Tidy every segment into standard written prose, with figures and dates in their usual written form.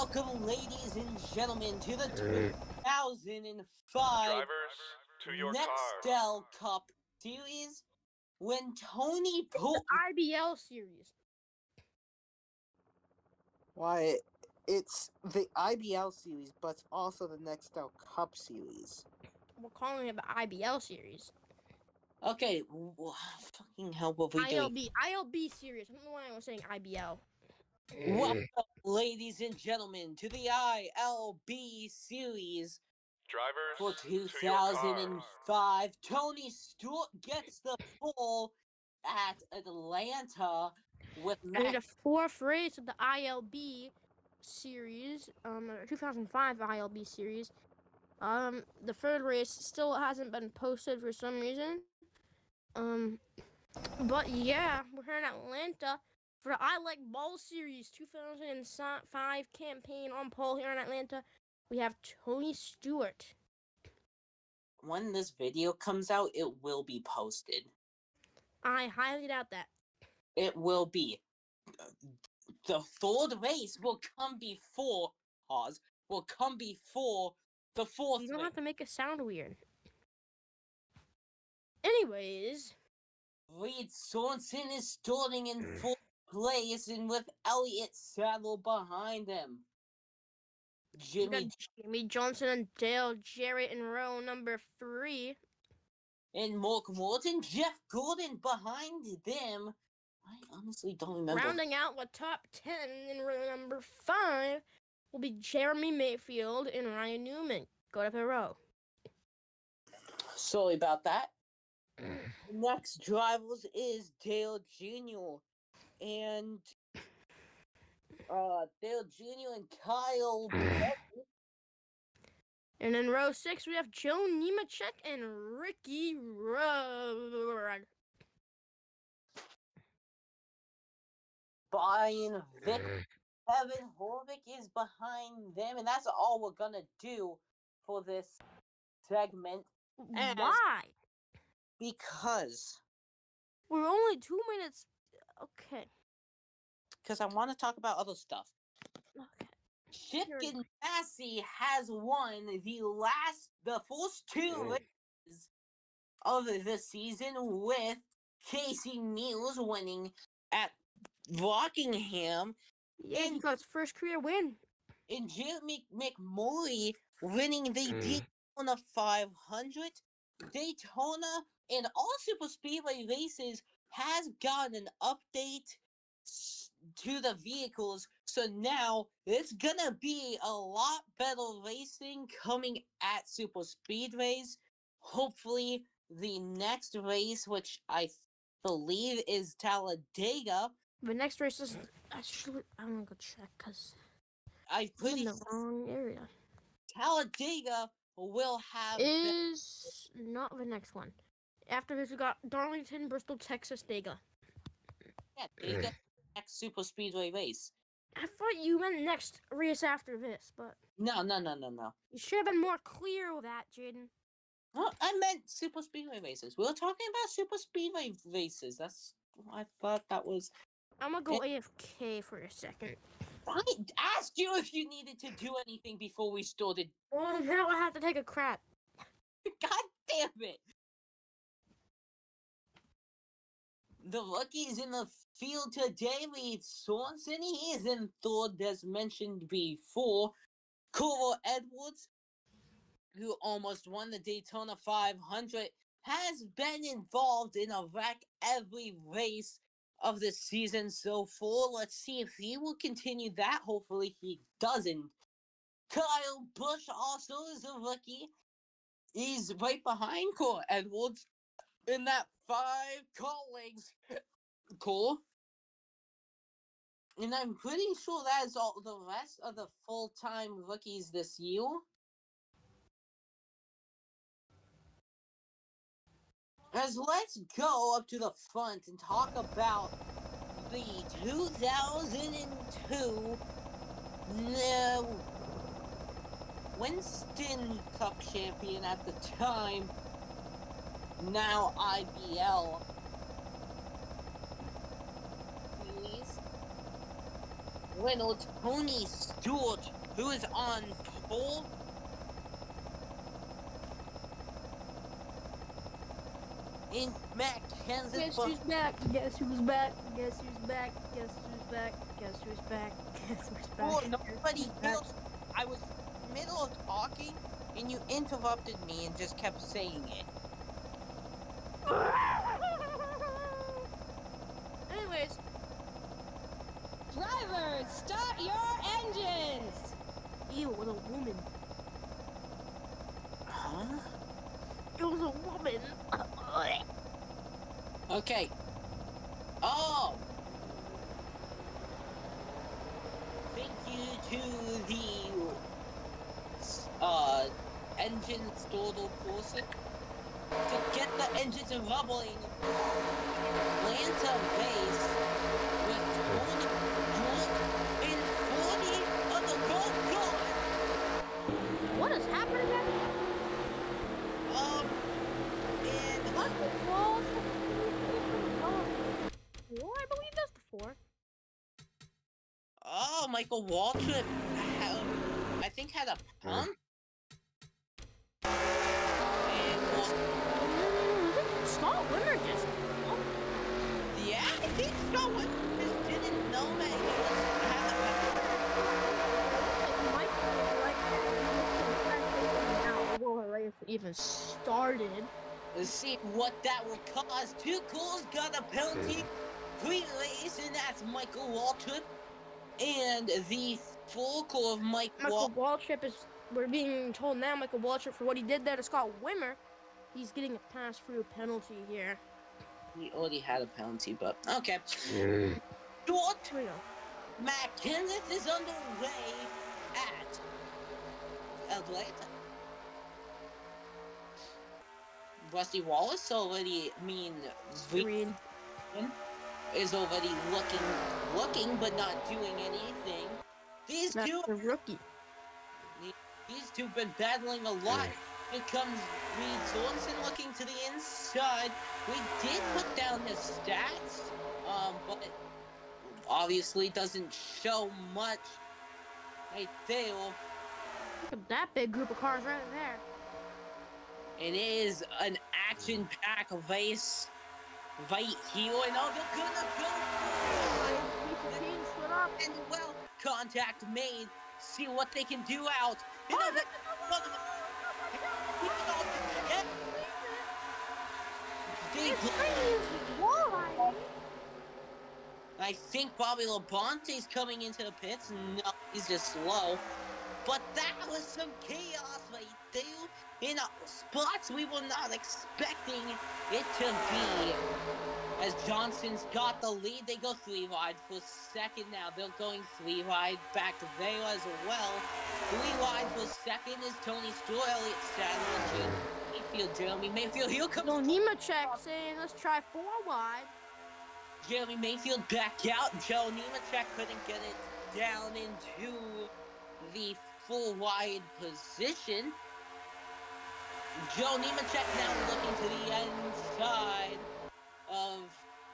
Welcome, ladies and gentlemen, to the 2005 Drivers, to your Nextel Cup Series when Tony The IBL series. Why, it's the IBL series, but it's also the Nextel Cup series. We're calling it the IBL series. Okay, fucking hell, what we doing? ILB series. I don't know why I was saying IBL. Welcome, ladies and gentlemen, to the ILB series drivers, for to your 2005. Tony Stewart gets the pole at Atlanta with And Max. the fourth race of the ILB series, 2005 ILB series. The third race still hasn't been posted for some reason. But yeah, we're here in Atlanta for the I Like Ball Series 2005 campaign on pole here in Atlanta. We have Tony Stewart. When this video comes out, it will be posted. I highly doubt that. It will be. The third race will come before the fourth You don't race. have to make it sound weird. Anyways, Reed Sorensen is starting in fourth place and with Elliott Saddle behind him. we got Jimmy Johnson and Dale Jarrett in row number 3. And Mark Morton, Jeff Gordon behind them. I honestly don't remember. Rounding out the top 10 in row number 5 will be Jeremy Mayfield and Ryan Newman. Go to the row. Sorry about that. Next drivers is Dale Jr. and Dale Jr. and Kyle Petty. And in row 6, we have Joe Nemechek and Ricky Rudd. Brian Vick, Kevin Horvick is behind them, and that's all we're gonna do for this segment. Why? Because We're only 2 minutes. Okay. I want to talk about other stuff. Okay. Chip Ganassi has won the first 2 races of the season, with Casey Mills winning at Rockingham. Yeah, he got his first career win. And Jimmy McMurray winning the Daytona 500. Daytona and all super speedway races has gotten an update to the vehicles, so now it's gonna be a lot better racing coming at super speedways. Hopefully the next race, which I believe is Talladega. The next race is actually, I'm gonna go check because I'm I'm in the wrong area. Talladega will have is not the next one. After this, we got Darlington, Bristol, Texas, Dega. Yeah, Dega next super speedway race. I thought you meant next race after this, but No. you should have been more clear with that, Jaden. Well, I meant super speedway races. We were talking about super speedway races. That's I thought that was. I'm gonna go AFK for a second. I asked you if you needed to do anything before we started. Well, now I have to take a crap. God damn it! The rookies in the field today lead Swanson. He is in third, as mentioned before. Coral Edwards, who almost won the Daytona 500, has been involved in a wreck every race of the season so far. Let's see if he will continue that. Hopefully he doesn't. Kyle Busch also is a rookie. He's right behind Coral Edwards in that 5 car lengths. Cool. And I'm pretty sure that is all the rest of the full-time rookies this year. Let's go up to the front and talk about the 2002 Winston Cup champion at the time, now IBL series winner Tony Stewart who is on pole. In Matt Kansas. Guess who's back? Guess who's back? Guess who's back? Guess who's back? Guess who's back? Guess who's back? Oh, nobody else. I was middle of talking, and you interrupted me and just kept saying it. Anyways, Drivers, start your engines! ew, it was a woman. Huh? It was a woman. Okay. Oh! Thank you to the engine installer person to get the engines rumbling. Atlanta base with 20 in 40 on the gold gun. What is happening there? And Well, four, I believe that's the four. oh, Michael Waltrip, I think had a pump. And Scott Winter just. yeah, I think so. I just didn't know that he had a Even started. Let's see what that will cause. Two calls got a penalty. Pre-race, and that's Michael Waltrip. And the full call of Michael Waltrip is. We're being told now, Michael Waltrip, for what he did there to Scott Wimmer, he's getting a pass-through penalty here. He already had a penalty, but okay. Short. Here we go. Matt Kenneth is underway at Atlanta. Rusty Wallace already, Green. is already looking, but not doing anything. These That's two, the rookie. these two been battling a lot. Here comes Reed Sorensen looking to the inside. We did put down his stats, but obviously doesn't show much right there. Look at that big group of cars right there. It is an action-packed race right here, and they're gonna go and well, contact made. See what they can do out. I think Bobby Labonte's coming into the pits. No, he's just slow. But that was some chaos right there. In spots we were not expecting it to be. As Johnson's got the lead, they go 3 wide for second now. They're going 3 wide back there as well. 3 wide for second is Tony Stewart, Elliott Sadler, Jeremy Mayfield. Here comes Nemechek saying, let's try 4 wide. Jeremy Mayfield back out. Joe Nemechek couldn't get it down into the full wide position. Joe Nemechek now looking to the inside of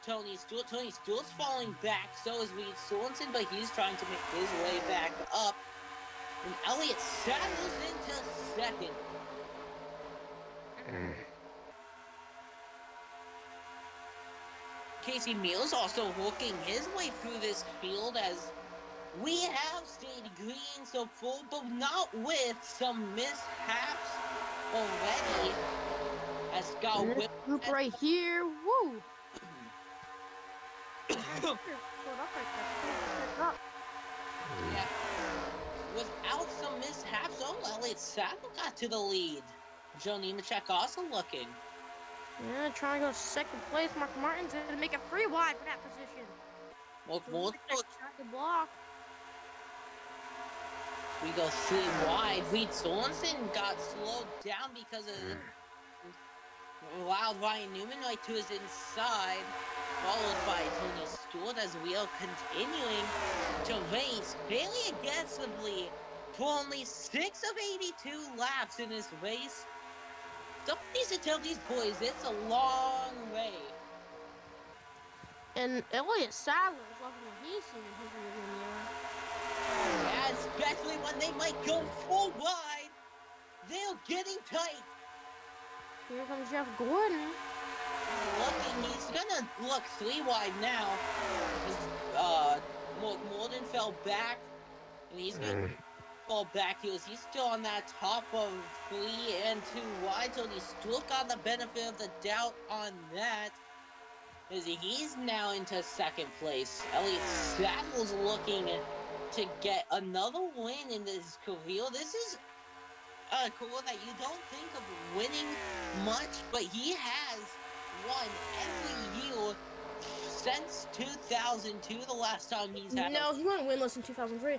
Tony Stewart. Tony Stewart's falling back, so is Reed Sorensen, but he's trying to make his way back up. And Elliott Sadler's into second. Casey Mills also working his way through this field as we have stayed green so far, but not with some mishaps already. As Scott Whip Group right here, woo! Yeah. Without some mishaps, Elliott Sadler got to the lead. Joe Nemechek also looking. Yeah, trying to go second place. Mark Martin's going to make a 3 wide for that position. Look. The block. We go 3 wide. Reed Sorensen got slowed down because of allowed Ryan Newman right to his inside, followed by Tony Stewart as we are continuing to race fairly aggressively for only 6 of 82 laps in this race. Somebody needs to tell these boys it's a long way. And Elliott Sadler is loving what he's seen in his rearview mirror. Yeah, especially when they might go 4 wide. They're getting tight. Here comes Jeff Gordon. He's gonna look 3 wide now. Morton fell back, and he's gonna fall back. He's still on that top of 3 and 2 wide, so he's still got the benefit of the doubt on that. He's now into second place. Elliott Saddle's looking to get another win in his career. This is a career that you don't think of winning much, but he has won every year since 2002, the last time he's had No, he went winless in 2003.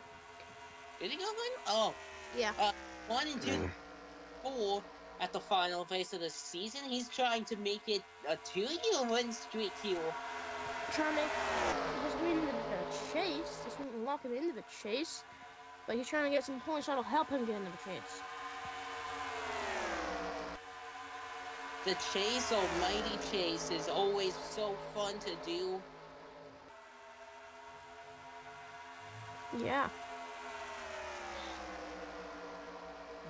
Did he go win? Oh. Yeah. 1 and 2-4 at the final race of the season. He's trying to make it a 2-year win streak here. Trying to make his way into the chase. This won't lock him into the chase, but he's trying to get some points that'll help him get into the chase. The chase, almighty chase, is always so fun to do. Yeah.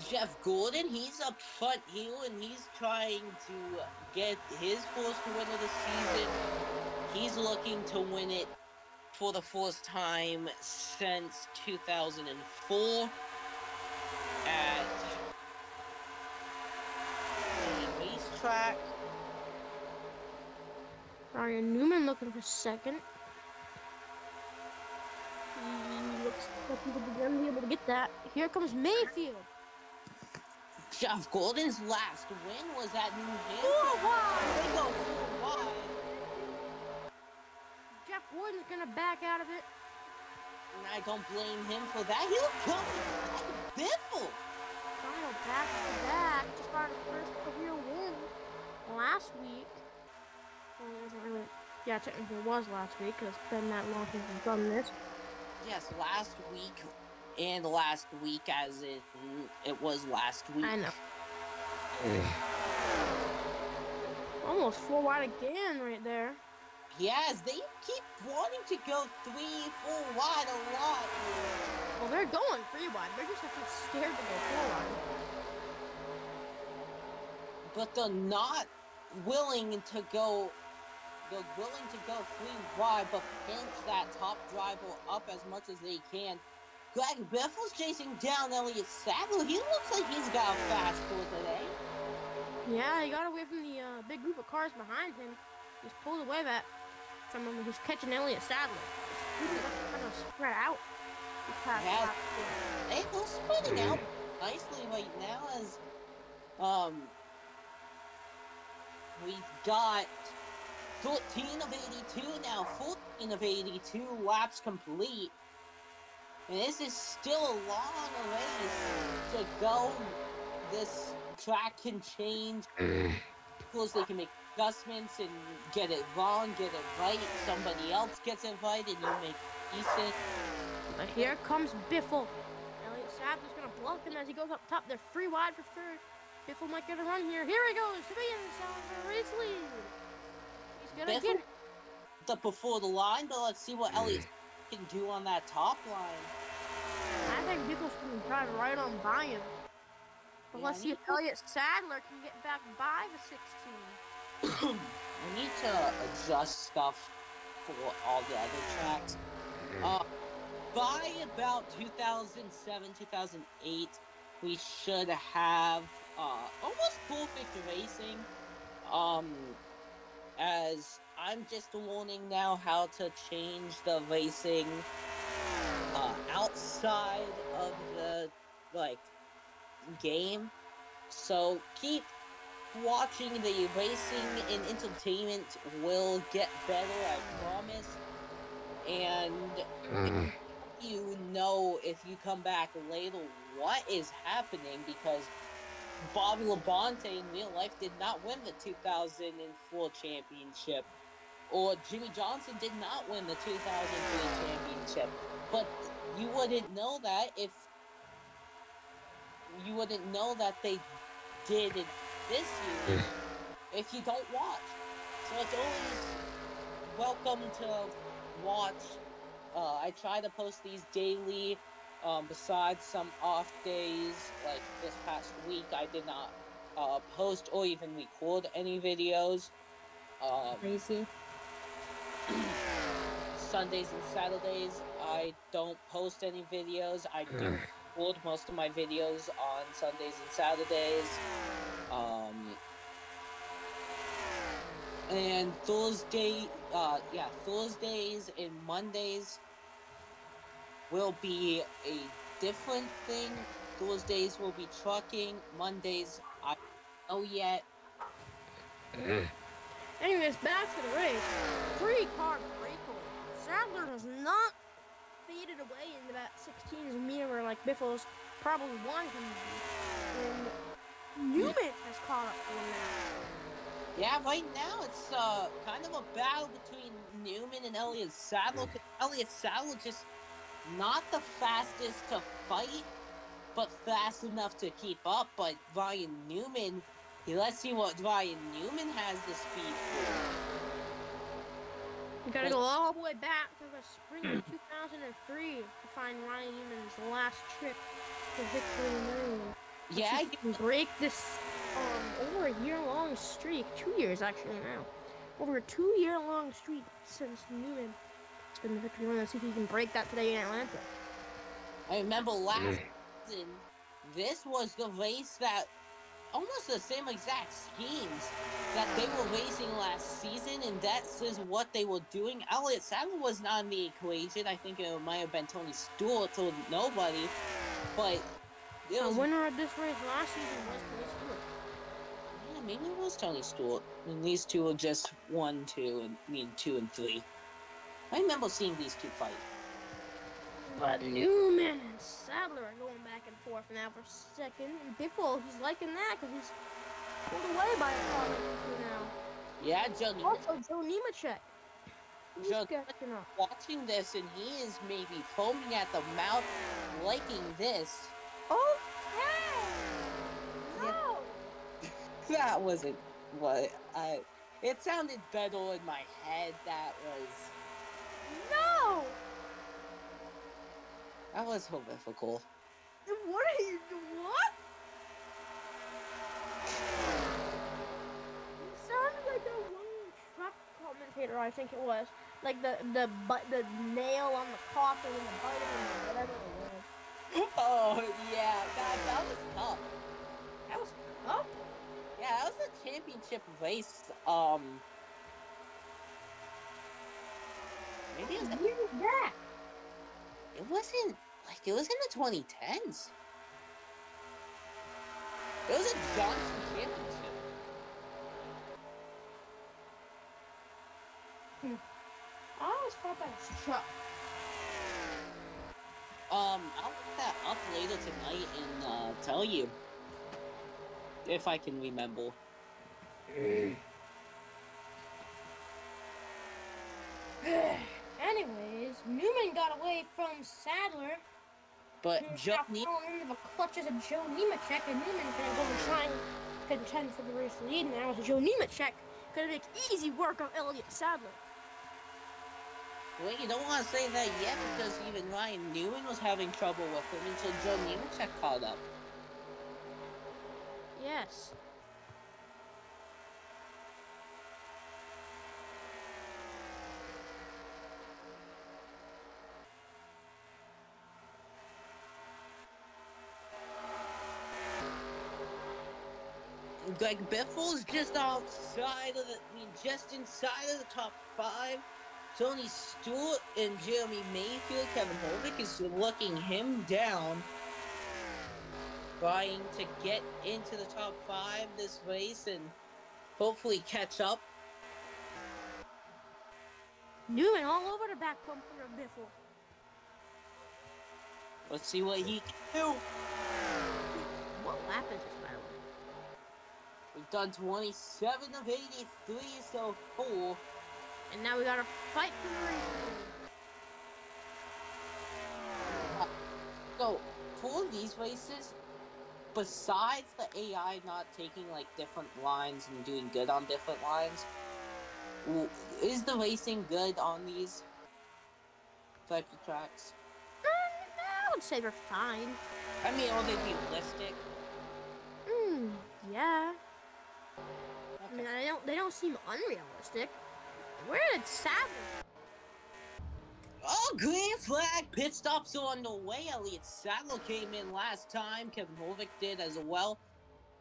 Jeff Gordon, he's up front here, and he's trying to get his first win of the season. He's looking to win it for the first time since 2004 at the racetrack. Ryan Newman looking for second. He looks like he'll be able to get that. Here comes Mayfield. Jeff Gordon's last win was at New Hampshire. 4 wide. They go 4 wide. Jeff Gordon's gonna back out of it. And I don't blame him for that. He'll come like Biffle. Final back to back. Just got his first career win last week. Well, it wasn't really. Yeah, technically it was last week because it's been that long since we've done this. Yes, last week. And last week, as it was last week. I know. Almost 4 wide again right there. Yes, they keep wanting to go 3-4 wide a lot. Well, they're going 3 wide. They're just scared to go 4 wide. But they're not willing to go. They're willing to go 3 wide, but pinch that top driver up as much as they can. Greg Biffle's chasing down Elliott Sadler. He looks like he's got a fast car today. Yeah, he got away from the big group of cars behind him. He's pulled away from him. He's catching Elliott Sadler. He's kind of spread out. Yeah, they're spreading out nicely right now as we've got 13 of 82 now, 14 of 82 laps complete. And this is still a long ways to go. This track can change. Because they can make adjustments and get it wrong, get it right. Somebody else gets it right and you make decent. But here comes Biffle. Elliott Sadler's going to block him as he goes up top. They're 3 wide for third. Biffle might get a run here. Here he goes to the inside for a race lead. He's going to get it. Before the line, but let's see what Elliott can do on that top line. I think Biffle's going to drive right on by him. But let's see if Elliott Sadler can get back by the 16. We need to adjust stuff for all the other tracks. By about 2007, 2008, we should have almost perfect racing. As I'm just learning now how to change the racing outside of the game. So keep watching. The racing and entertainment will get better, I promise. And you know, if you come back later, what is happening, because Bobby Labonte in real life did not win the 2004 championship, or Jimmy Johnson did not win the 2003 championship. But you wouldn't know that if you wouldn't know that they did it this year if you don't watch. So it's always welcome to watch. I try to post these daily Besides some off days, like this past week, I did not post or even record any videos. Lazy. Sundays and Saturdays, I don't post any videos. I do record most of my videos on Sundays and Saturdays. And Thursdays and Mondays will be a different thing. Thursdays will be trucking. Mondays, I don't know yet. Anyways, back to the race. 3-car breakaway. Sadler has not faded away into that 16s mirror like Biffles probably wanted him to be. And Newman has caught up to him now. Yeah, right now it's kind of a battle between Newman and Elliott Sadler. Because Elliott Sadler just not the fastest to fight, but fast enough to keep up. But Ryan Newman, let's see what Ryan Newman has the speed for. You gotta go all the way back to the spring of 2003 to find Ryan Newman's last trip to victory in the ring. Yeah, you can break this over a year-long streak. 2 years actually now. Over a 2-year-long streak since Newman has been the victory lane. Let's see if he can break that today in Atlanta. I remember last season, this was the race that almost the same exact schemes that they were racing last season, and that's is what they were doing. Elliott Sadler was not in the equation. I think it might have been Tony Stewart or nobody, but it was. The winner of this race last season was Tony Stewart. Yeah, maybe it was Tony Stewart. And these two were just 1, 2, and 2 and 3. I remember seeing these two fight. But Newman and Sadler are going back and forth now for second. And Biffle, he's liking that because he's pulled away by a car now. Yeah, Joe Also, Joe Nemechek. He's Joe catching up. watching this, and he is maybe foaming at the mouth, liking this. Okay! No! That wasn't what I. It sounded better in my head. That No! was horrifical. What are you doing? What? You sounded like a one truck commentator, I think it was. Like the nail on the coffin and the button and whatever it was. Oh yeah, that was tough. That was tough. Yeah, that was a championship race. Maybe it was. When was that? It wasn't like it was in the 2010s. It was a Johnson championship. I always thought that was truck. I'll look that up later tonight and tell you if I can remember. Anyways, Newman got away from Sadler. But Joe falling into the clutches of Joe Nemechek, and Newman's gonna go and try and contend for the race lead now. With Joe Nemechek gonna make easy work of Elliott Sadler. Well, you don't want to say that yet because even Ryan Newman was having trouble with him until Joe Nemechek caught up. Yes. Like Biffle's just outside of just inside of the top 5. Tony Stewart and Jeremy Mayfield, Kevin Holvick is looking him down, trying to get into the top 5 this race and hopefully catch up. Newman all over the back bumper of Biffle. Let's see what he can do. What lap is this, by the way? We've done 27 of 83 so far. And now we gotta fight for the race. So, for these races, besides the AI not taking like different lines and doing good on different lines, is the racing good on these types of tracks? No, would say they're fine. I mean, are they realistic? Yeah. I mean, Okay. they don't seem unrealistic. Where did Sadler? Oh, green flag! Pit stops are on the way. Elliott Sadler came in last time. Kevin Harvick did as well.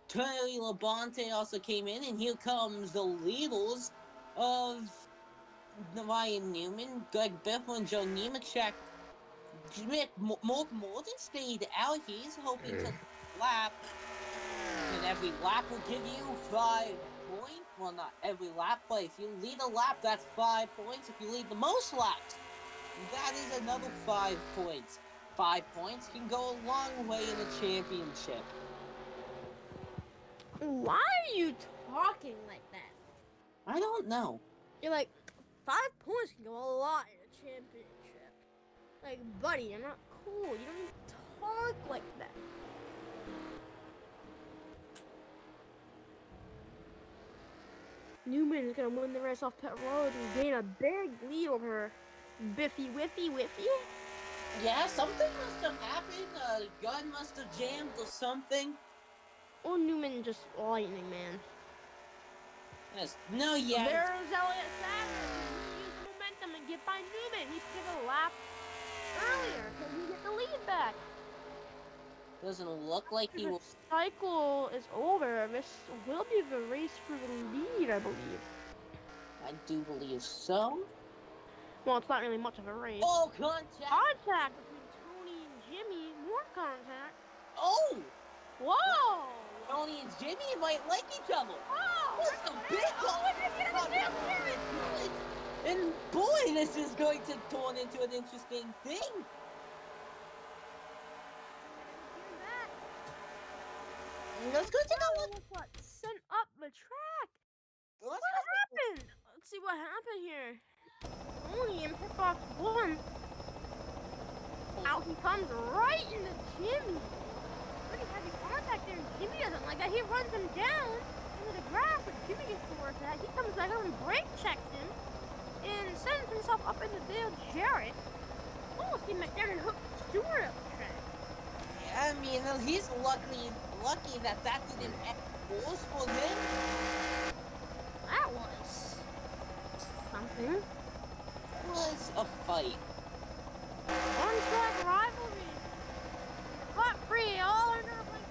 Tony Labonte also came in, and here comes the leaders of Ryan Newman, Greg Biffle, and Joe Nemechek. Mark Morgan stayed out. He's hoping to lap. And every lap will give you 5 points. Well, not every lap, but if you lead a lap, that's 5 points. If you lead the most laps, that is another 5 points. 5 points can go a long way in a championship. Why are you talking like that? I don't know. You're like, 5 points can go a lot in a championship. Like, buddy, you're not cool. You don't need to talk like that. Newman is gonna win the race off pit road and gain a big lead over Biffy Whiffy. Yeah, something must have happened. A gun must have jammed or something. Or Newman just lightning, man. Yes. No, yeah. There's Elliott Sadler. He used momentum and get by Newman. He took a lap earlier. Can he get the lead back? Doesn't look like he will. The cycle is over. This will be the race for the lead, I believe. I do believe so. Well, it's not really much of a race. Oh, contact! Contact between Tony and Jimmy. More contact. Oh! Whoa! Tony and Jimmy might like each other. Oh! What's a big contact? And boy, this is going to turn into an interesting thing. Let's go to the What? Sent up the track. What happened? Let's see what happened here. Tony in pit box 1. Out he comes right into Jimmy. Pretty heavy contact there. Jimmy doesn't like that. He runs him down into the grass, but Jimmy gets towards that. He comes back up and brake checks him and sends himself up into Dale Jarrett. Almost Steve McDermott hooked Stewart up the track. I mean, he's lucky that didn't end worse for him. That was something. It was a fight. On-track rivalry. Top 3, all under like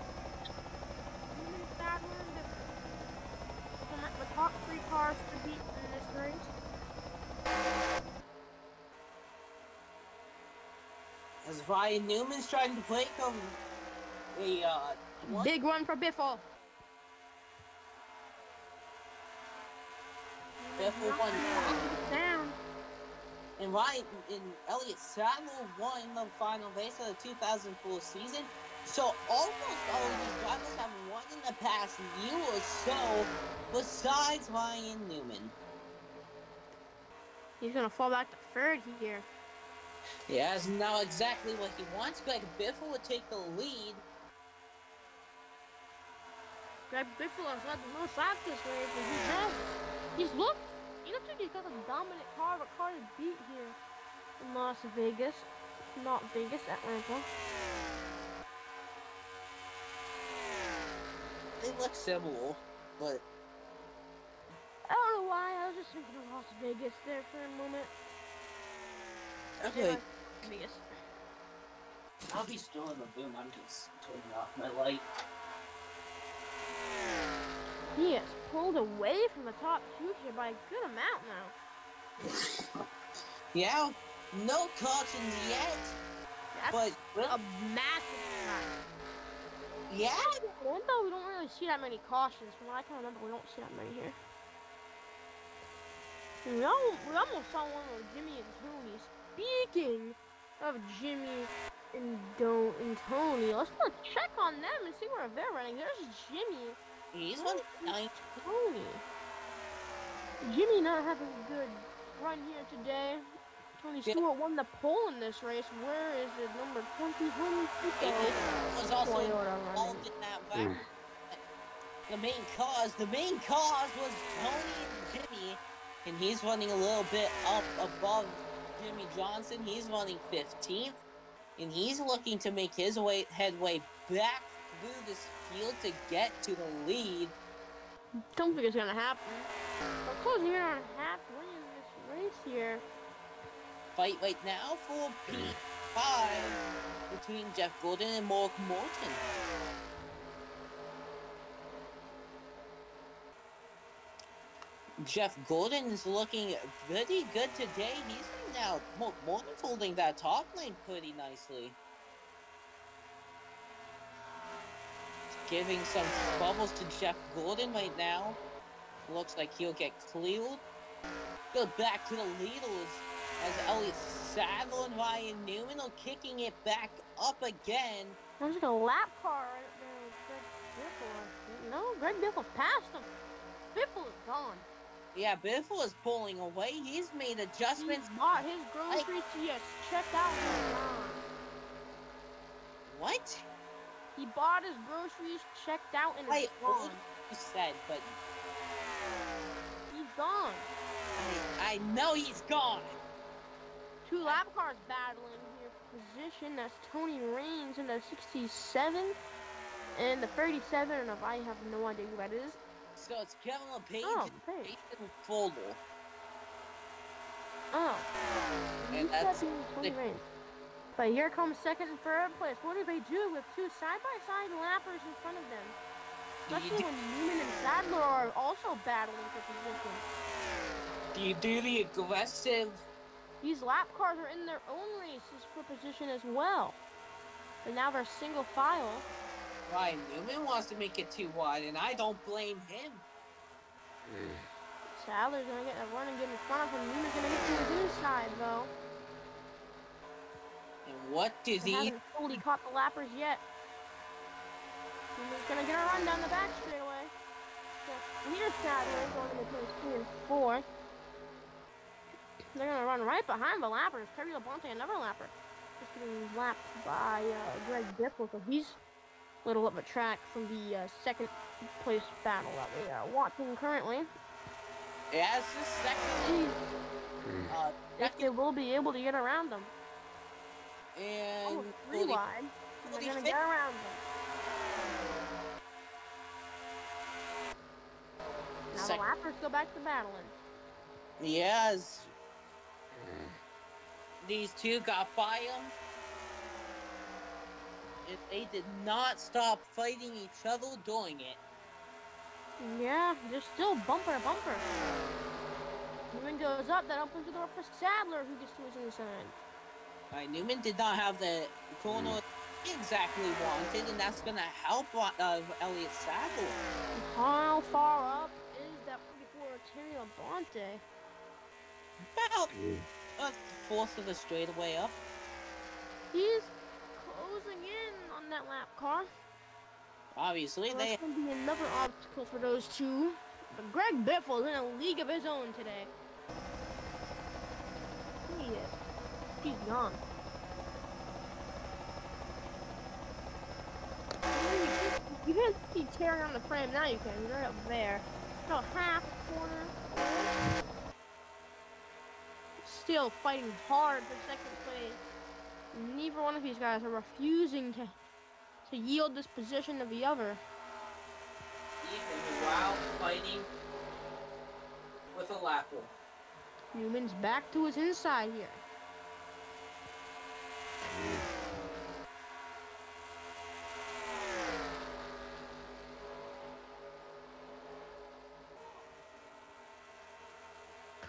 Sadler and Biffle. The top 3 cars to beat in this race. As Ryan Newman's trying to break a big run for Biffle. Biffle won. Down. And Elliott Sadler won the final race of the 2004 season. So almost all of these drivers have won in the past year or so, besides Ryan Newman. He's gonna fall back to 3rd here. He has now exactly what he wants. Greg Biffle would take the lead. Greg Biffle has led the most laps this race, and he looks like he's got a dominant car, but car to beat here in Las Vegas. Not Vegas, Atlanta. They look similar, but I don't know why, I was just thinking of Las Vegas there for a moment. okay. Vegas. I'll be still in the boom. I'm just turning off my light. He has pulled away from the top 2 here by a good amount now. Yeah, no cautions yet. That's but a massive track. Yeah. Though we don't really see that many cautions. From what I can remember, we don't see that many here. We almost saw one with Jimmy and Tony. Speaking of Jimmy and Tony, let's go check on them and see where they're running. There's Jimmy. He's on 9. Tony. Jimmy not having a good run here today. Tony Stewart won the pole in this race. Where is it? Number 20, He was also involved in that back. The main cause was Tony and Jimmy, and he's running a little bit up above Jimmy Johnson. He's running 15th. and he's looking to make his headway back through this field to get to the lead. Don't think it's gonna happen. We're closing in on halfway in this race here. Fight right now for P5 between Jeff Gordon and Mark Morton. Jeff Gordon is looking pretty good today. He's now Mark Morton's holding that top lane pretty nicely. Giving some troubles to Jeff Gordon right now. Looks like he'll get cleared. Go back to the leaders as Elliott Sadler and Ryan Newman are kicking it back up again. There's like a lap car right there with Greg Biffle. No, Greg Biffle's passed him. Biffle is gone. Yeah, Biffle is pulling away. He's made adjustments. He's bought his groceries. He has checked out and he's gone. What? He bought his groceries, checked out, and is gone. You said, but he's gone. I know he's gone. Two lap cars battling here for position. That's Tony Raines in the 67 and the 37 of I have no idea who that is. So it's Kevin LePage Page. and Foldle. Oh. And that's Tony Raines. But here comes second and third place. What do they do with two side-by-side lappers in front of them? Especially when Newman and Sadler are also battling for position. Do you do the aggressive? These lap cars are in their own races for position as well. But now they're single file. Ryan Newman wants to make it too wide, and I don't blame him. Sadler's gonna get a run and get in front of him. Newman's gonna get to his inside though. And what does he? Hasn't fully caught the lappers yet. Newman's gonna get a run down the back straightaway. So here's Sadler going into turns 3 and 4. They're gonna run right behind the lappers. Terry Labonte, another lapper, just getting lapped by Greg Biffle. So he's a little up a track from the second place battle that we are watching currently. Yeah, it's the second. If they will be able to get around them. And 3 wide. They're gonna get around them. Now the lappers go back to battling. Yes. These two got by him. They did not stop fighting each other doing it. Yeah, they're still bumper to bumper. Newman goes up, that opens the door for Sadler, who gets to his inside. Right, Newman did not have the corner he exactly wanted, and that's going to help Elliott Sadler. How far up is that 44 Terry Labonte? About a fourth of the straightaway up. He's closing in on that lap car. Obviously, Well, that's going to be another obstacle for those two. But Greg Biffle's in a league of his own today. He is. He's gone. You can't see Terry on the frame now. You can. He's right up there. So half corner. Still fighting hard for second place. Neither one of these guys are refusing to yield this position to the other. Even while fighting with a lapper. Newman's back to his inside here.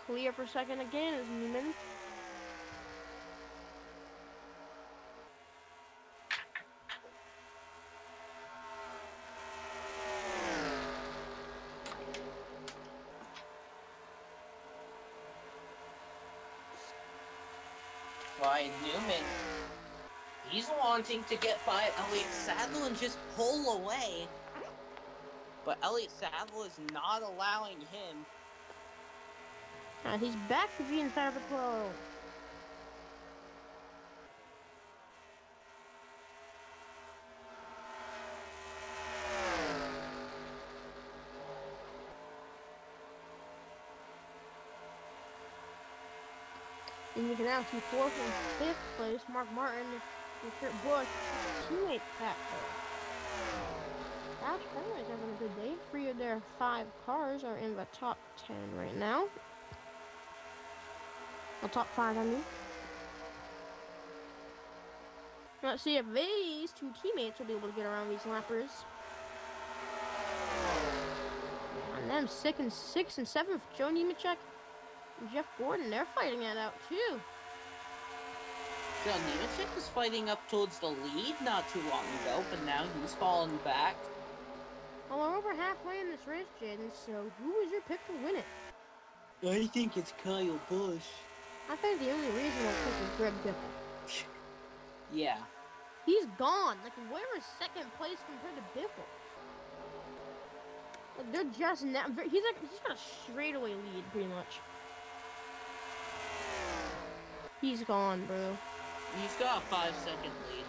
Clear for second again is Newman. Ryan Newman, he's wanting to get by Elliott Sadler and just pull away. But Elliott Sadler is not allowing him. And he's back to the inside of the 12. And you can now see 4th and 5th place. Mark Martin Kurt Busch, teammate factor. That's Fenway's having a good day. 3 of their 5 cars are in the top 10 right now. The top 5, I mean. Let's see if these 2 teammates will be able to get around these lappers. And them 6th and 7th, Joe Nemechek and Jeff Gordon, they're fighting it out too. Joe Nemechek was fighting up towards the lead not too long ago, but now he's falling back. Well, we're over halfway in this race, Jaden, so who is your pick to win it? I think it's Kyle Busch. I think the only reasonable pick is Greg Biffle. Yeah. He's gone. Like, where is 2nd place compared to Biffle? Like, they're just now. He's got a straightaway lead, pretty much. He's gone, bro. He's got a 5-second lead.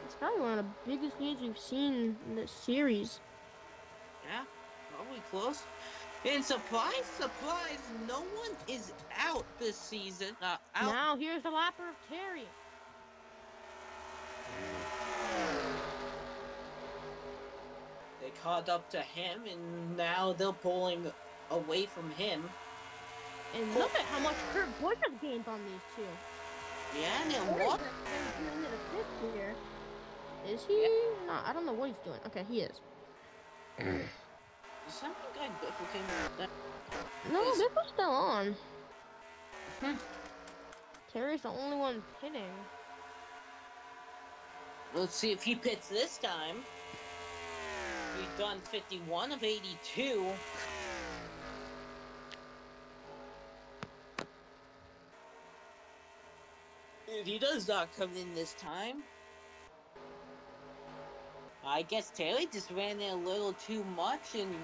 It's probably one of the biggest leads we've seen in this series. Yeah, probably close. And surprise, surprise, no one is out this season. Out. Now here's the lapper of Terry. They caught up to him, and now they're pulling away from him. And look at how much Kurt Busch has gained on these 2. Yeah, and then what? Here. Is he? Yeah. No, I don't know what he's doing. Okay, he is. Does that guy Biffle came out there? No, Biffle's still on. Terry's the only one pitting. Let's see if he pits this time. He's done 51 of 82. If he does not come in this time, I guess Terry just ran in a little too much and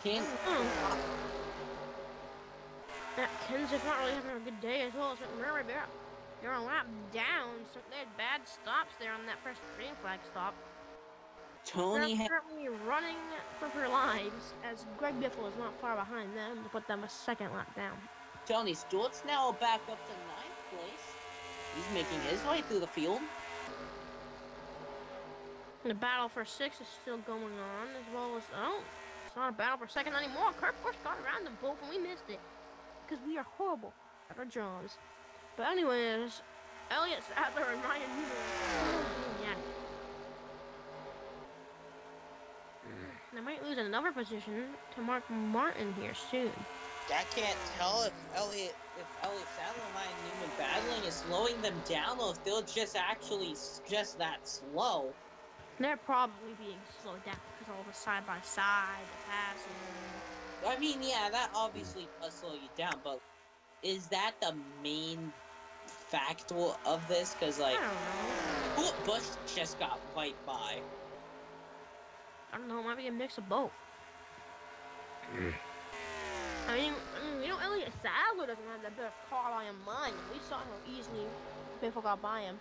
can't. Kenseth's not really having a good day as well. So remember, they're a lap down. So they had bad stops there on that first green flag stop. Tony They're currently running for their lives as Greg Biffle is not far behind them to put them a 2nd lap down. Tony Stewart's now back up to 9th place. He's making his way through the field. The battle for 6 is still going on, as well as, it's not a battle for 2nd anymore. Kurt Busch got around them both and we missed it. Because we are horrible at our jobs. But anyways, Elliott Sadler and Ryan Newman. They might lose another position to Mark Martin here soon. I can't tell if Elliott Sadler and Ryan Newman battling is slowing them down, or if they're just actually just that slow. They're probably being slowed down because all the side-by-side, the passing. I mean, yeah, that obviously does slow you down, but is that the main factor of this? Because, like, I don't know. Busch just got right by. I don't know, it might be a mix of both. I mean, Elliott Sadler doesn't have the best car by a mile. We saw how easily Biffle got by him.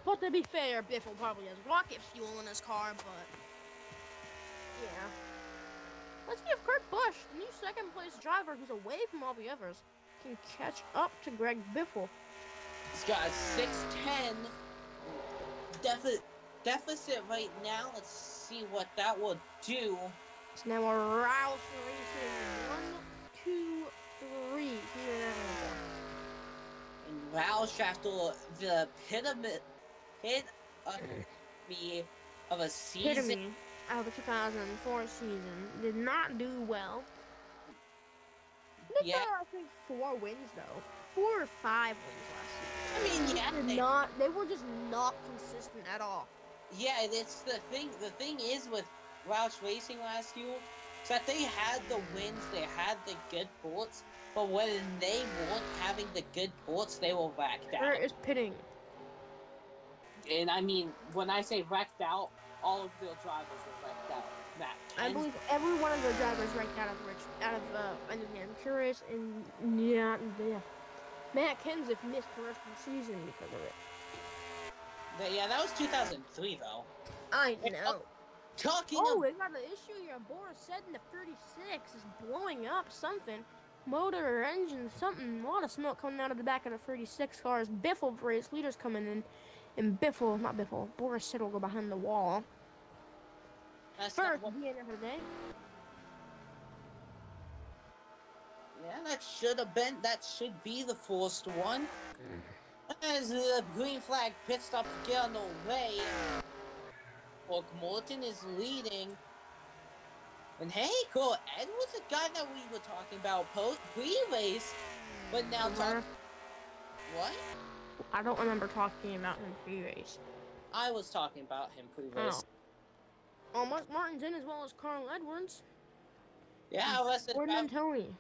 But to be fair, Biffle probably has rocket fuel in his car, but yeah. Let's see if Kurt Busch, the new 2nd place driver who's away from all the others, can catch up to Greg Biffle. He's got a 6:10 deficit right now. Let's see what that will do. It's now a Roush Racing 1, 2, 3 here in Atlanta. And Roush, after the epitome of a season. Epitome of the 2004 season did not do well. They got, I think, 4 wins though. 4 or 5 wins last season. I mean, yeah, they were just not consistent at all. Yeah, it's the thing. The thing is with Roush Racing last year, is that they had the wins, they had the good ports, but when they weren't having the good ports, they were wrecked out. Where is pitting? And I mean, when I say wrecked out, all of their drivers were wrecked out. I believe every one of their drivers wrecked out of New Hampshire, and yeah. Matt Kenseth missed the rest of the season because of it. Yeah, that was 2003 though. I know. Talking we got an issue here. Boris said in the 36 is blowing up something. motor or engine, something. A lot of smoke coming out of the back of the 36 cars. Biffle race leaders coming in. And Boris said will go behind the wall. That's not First what. DNF of the day. Yeah, that should be the first one. As the green flag pit stops get on the way, Mark Morton is leading. And hey, Cole Edwards, a guy that we were talking about pre-race, but now what? I don't remember talking about him pre-race. I was talking about him pre-race. Oh, Mark Martin's in as well as Carl Edwards. Yeah, Leslie Gordon and Tony.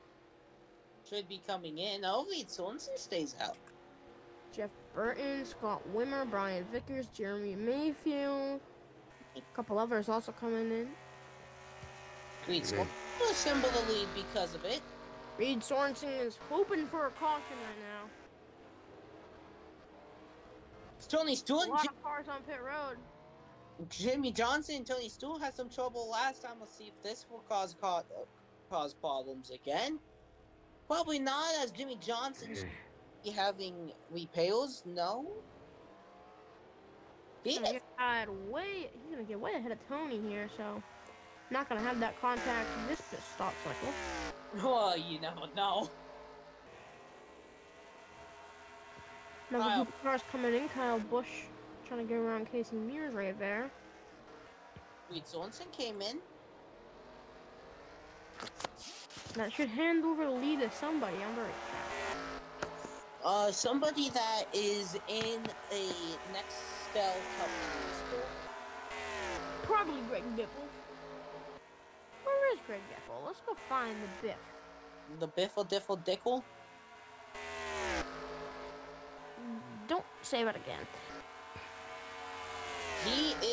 should be coming in. Oh, Reed Sorensen stays out. Jeff Burton, Scott Wimmer, Brian Vickers, Jeremy Mayfield. A couple others also coming in. Reed Sorensen will assemble the lead because of it. Reed Sorensen is hoping for a caution right now. Tony Stewart, A lot of cars on pit road. Jimmy Johnson and Tony Stewart had some trouble last time. Let's see if this will cause problems again. Probably not, as Jimmy Johnson should be having repairs. No. He's gonna get way ahead of Tony here, so not gonna have that contact in this pit stop cycle. Well, you never know. Another group of cars coming in. Kyle Busch trying to get around Casey Mears right there. Reed Sorensen came in. That should hand over the lead to somebody. I'm very excited. Somebody that is in a Nextel Cup Series. Probably Greg Biffle. Where is Greg Biffle? Let's go find the Biff. The Biffle Diffle Dickle? Don't say that again.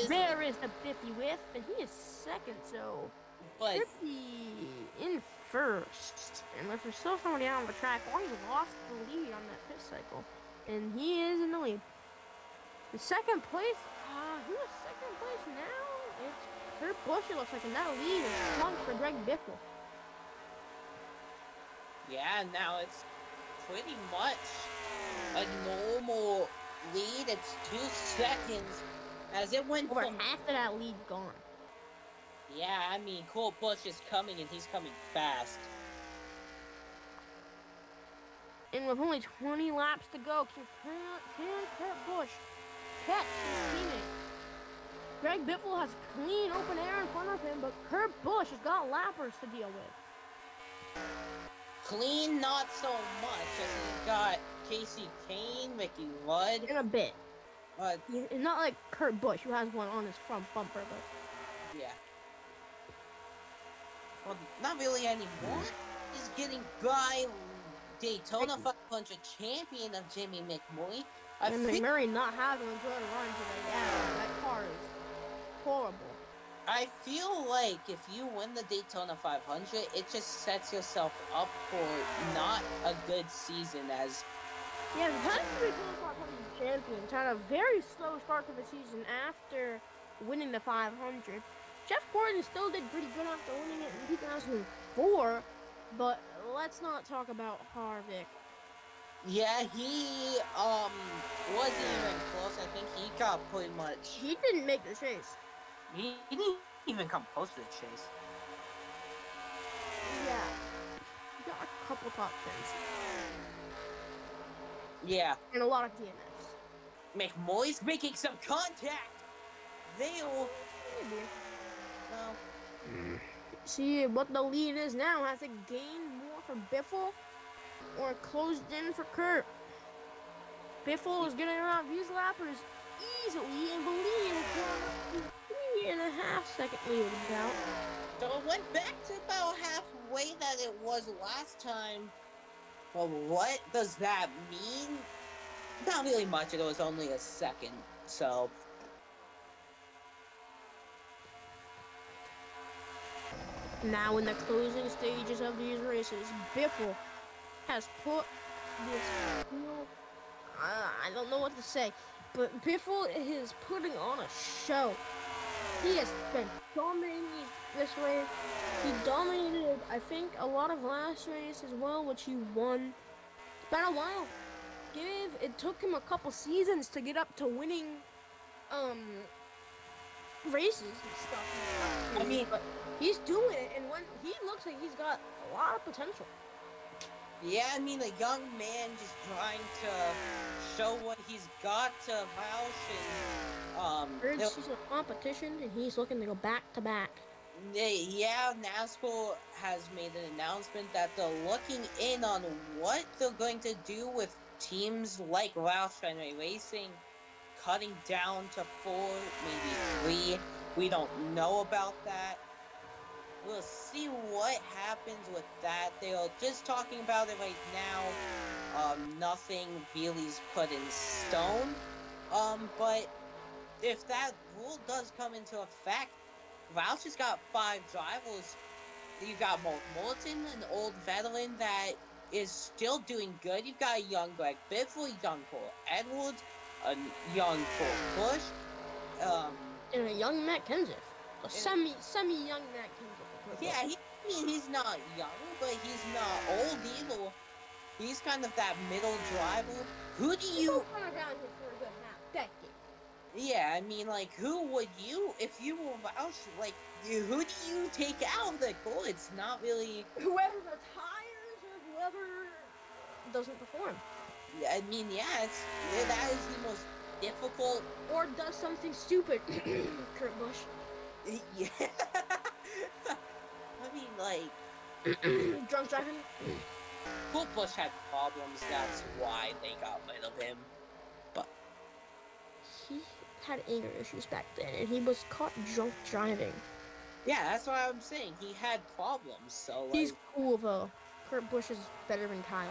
There is the Biffy Whiff, and he is second, so but Biffy in first. And if there's still somebody out on the track, or he lost the lead on that pit cycle, and he is in the lead. The second place, who is second place now? It's Kurt Busch, it looks like, and that lead is swung for Greg Biffle. yeah, now it's pretty much a normal lead. It's 2 seconds as it went Over from half of that lead gone. Yeah, I mean, Kurt Busch is coming, and he's coming fast. And with only 20 laps to go, can Kurt Busch catch his teammate? Greg Biffle has clean open air in front of him, but Kurt Busch has got lappers to deal with. Clean, not so much, as he's got Casey Kane, Mickey Rudd. In a bit. But It's not like Kurt Busch, who has one on his front bumper, but yeah. Well, not really anymore. He's getting by Daytona 500 champion of Jimmy McMurray. and McMurray not having a good run today. Yeah, that car is horrible. I feel like if you win the Daytona 500, it just sets yourself up for not a good season. As Yeah, the past Daytona 500 champions had a very slow start to the season after winning the 500. Jeff Gordon still did pretty good after winning it in 2004, but let's not talk about Harvick. yeah, he wasn't even close. I think he got pretty much. He didn't make the chase. He didn't even come close to the chase. Yeah. He got a couple top 10s. Yeah, And a lot of DNFs. McMurray's making some contact. They'll. Maybe. Well, See what the lead is now. Has it gained more for Biffle or closed in for Kurt? Biffle is getting around these lappers easily and believes 3.5 second lead about. so it went back to about halfway that it was last time. Well, what does that mean? Not really much. It was only a second. So. Now in the closing stages of these races, Biffle has put this field, I don't know what to say, but Biffle is putting on a show. He has been dominating this race. He dominated, I think, a lot of last race as well, which he won. It's been a while. It took him a couple seasons to get up to winning races and stuff. I mean, but he's doing it, and when he looks like he's got a lot of potential. yeah, I mean, a young man just trying to show what he's got to Roush and Third season of competition, and he's looking to go back to back. yeah, NASCAR has made an announcement that they're looking in on what they're going to do with teams like Roush and Racing, cutting down to 4, maybe 3. We don't know about that. We'll see what happens with that. They're just talking about it right now. Nothing really's put in stone. But if that rule does come into effect, Roush has got 5 drivers. You got Morton, an old veteran that is still doing good. You've got a young Greg Biffle, young Cole Edwards, a young Cole Bush, And a young Matt Kenseth. A semi-young Matt Kenseth. Yeah, he's not young, but he's not old either. He's kind of that middle driver. Who do you? He's been around here for a good half decade. Yeah, I mean, like, who would you, if you were Roush, like, who do you take out of the core? It's not really. Whoever retires or whoever doesn't perform. I mean, yeah, that is the most difficult. Or does something stupid. Kurt Busch. Yeah. I mean, like. Drunk driving. Kurt Busch had problems. That's why they got rid of him. But he had anger issues back then, and he was caught drunk driving. Yeah, that's what I'm saying. He had problems, so like, he's cool though. Kurt Busch is better than Kyle.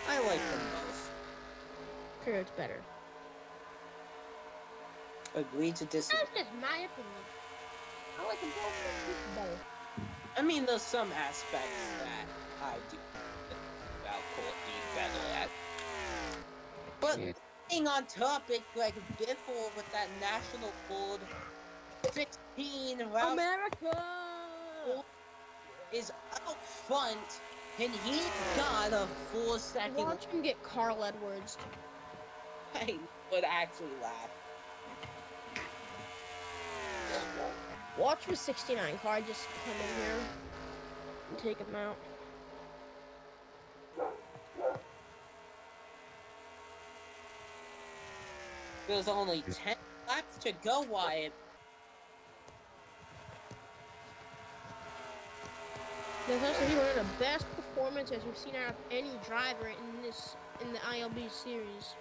I like them both. Kurt's better. Agree to disagree. That's just my opinion. I like them both, but he's better. I mean, there's some aspects that I do about Colt being better at. But being on topic, like Biffle with that national code 16 round America is out front, and he got a 4-second. Watch him get Carl Edwards. I would actually laugh. Watch the 69 car just come in here and take him out. There's only 10 laps to go, Wyatt. That's actually one of the best performances we've seen out of any driver in the ILBS series.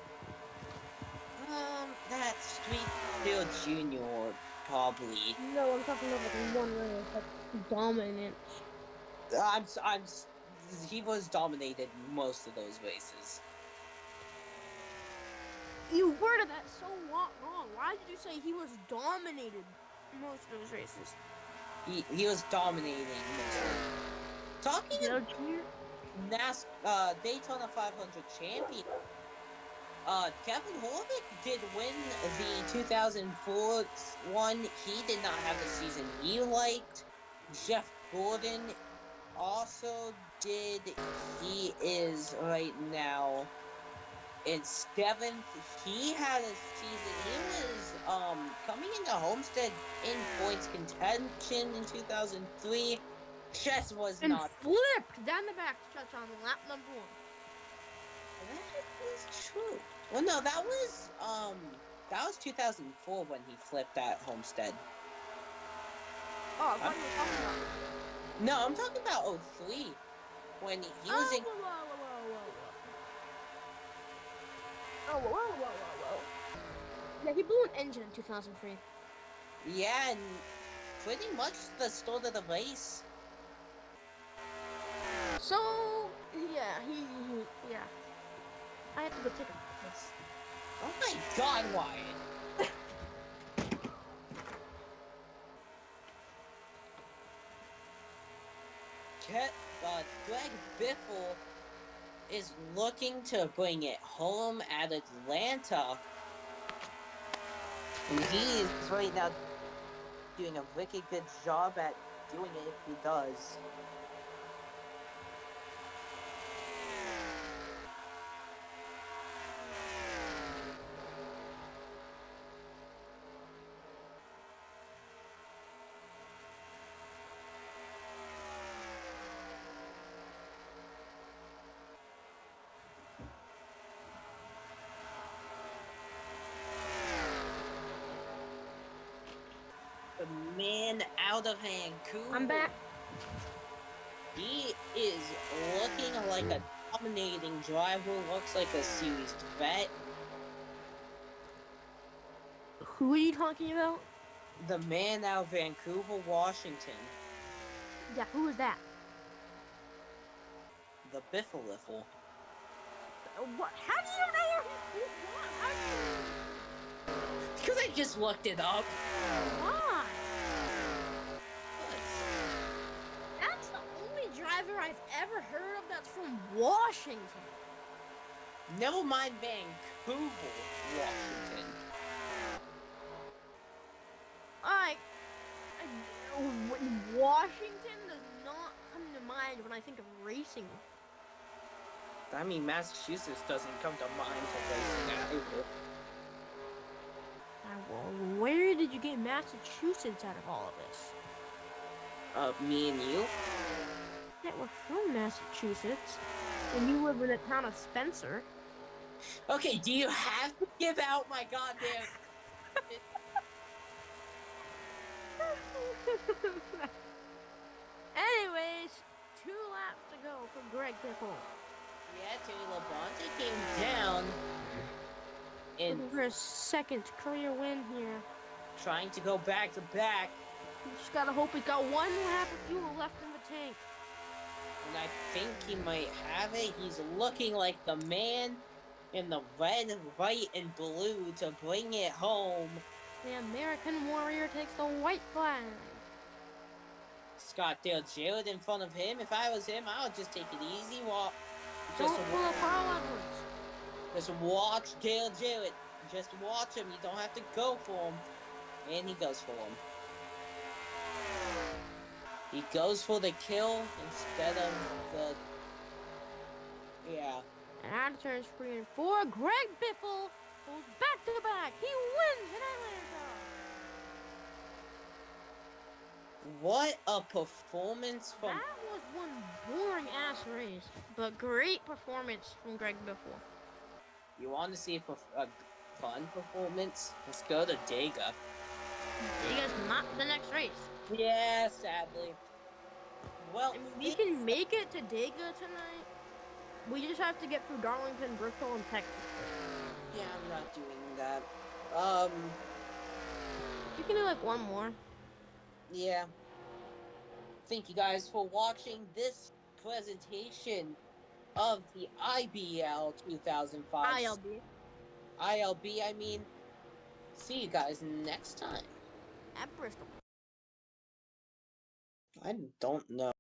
That's Streetfield Jr. probably. No, I'm talking about like one race, like dominance. He was dominated most of those races. You worded that so wrong. Why did you say he was dominated most of those races? He was dominating most of them. Talking about Daytona 500 champion, Kevin Harvick did win the 2004 one. He did not have the season he liked. Jeff Gordon also did. He is right now in 7th. He had a season. He was coming into Homestead in points contention in 2003. Chess was and not flipped down the back stretch on lap number 1. That is true. Well, no, that was 2004 when he flipped at Homestead. Oh, I thought you were talking about. No, I'm talking about 03 when he was in. Whoa. Yeah, he blew an engine in 2003. Yeah, and pretty much the start of the race. So, yeah, yeah. I have to go take a piss. Oh my God, Wyatt! Greg Biffle is looking to bring it home at Atlanta. And he is right now doing a wicked good job at doing it if he does. The man out of Vancouver. I'm back. He is looking like a dominating driver. Looks like a series vet. Who are you talking about? The man out of Vancouver, Washington. Yeah, who is that? The Biffle-Liffle. What? How do you know who? What? How do you? Because I just looked it up. Why? That's the only driver I've ever heard of that's from Washington. Never mind Vancouver, Washington. Washington does not come to mind when I think of racing. I mean, Massachusetts doesn't come to mind for racing either. Well, where did you get Massachusetts out of all of this? Me and you? Yeah, we're from Massachusetts, and you live in the town of Spencer. Okay, do you have to give out my goddamn... Anyways, 2 laps to go for Greg Biffle. Yeah, Terry Labonte came down and Looking for his second career win here. trying to go back to back. You just gotta hope he's got 1 lap of fuel left in the tank. And I think he might have it. He's looking like the man in the red, white, and blue to bring it home. The American Warrior takes the white flag. Scott Dale Jarrett in front of him. If I was him, I would just take it easy. Don't pull a Carl Edwards. Just watch Dale Jarrett. Just watch him. You don't have to go for him. And he goes for him. He goes for the kill instead of the... Yeah. And out of turns 3 and 4, Greg Biffle goes back to back. He wins in Atlanta. What a performance from... That was one boring ass race, but great performance from Greg Biffle. You want to see a fun performance? Let's go to Dega. Dega's not the next race. Yeah, sadly. Well, I mean, we can make it to Dega tonight. We just have to get through Darlington, Bristol, and Texas. Yeah, I'm not doing that. You can do like 1 more. Yeah. Thank you guys for watching this presentation of the IBL 2005. ILB, I mean. See you guys next time. At Bristol. I don't know.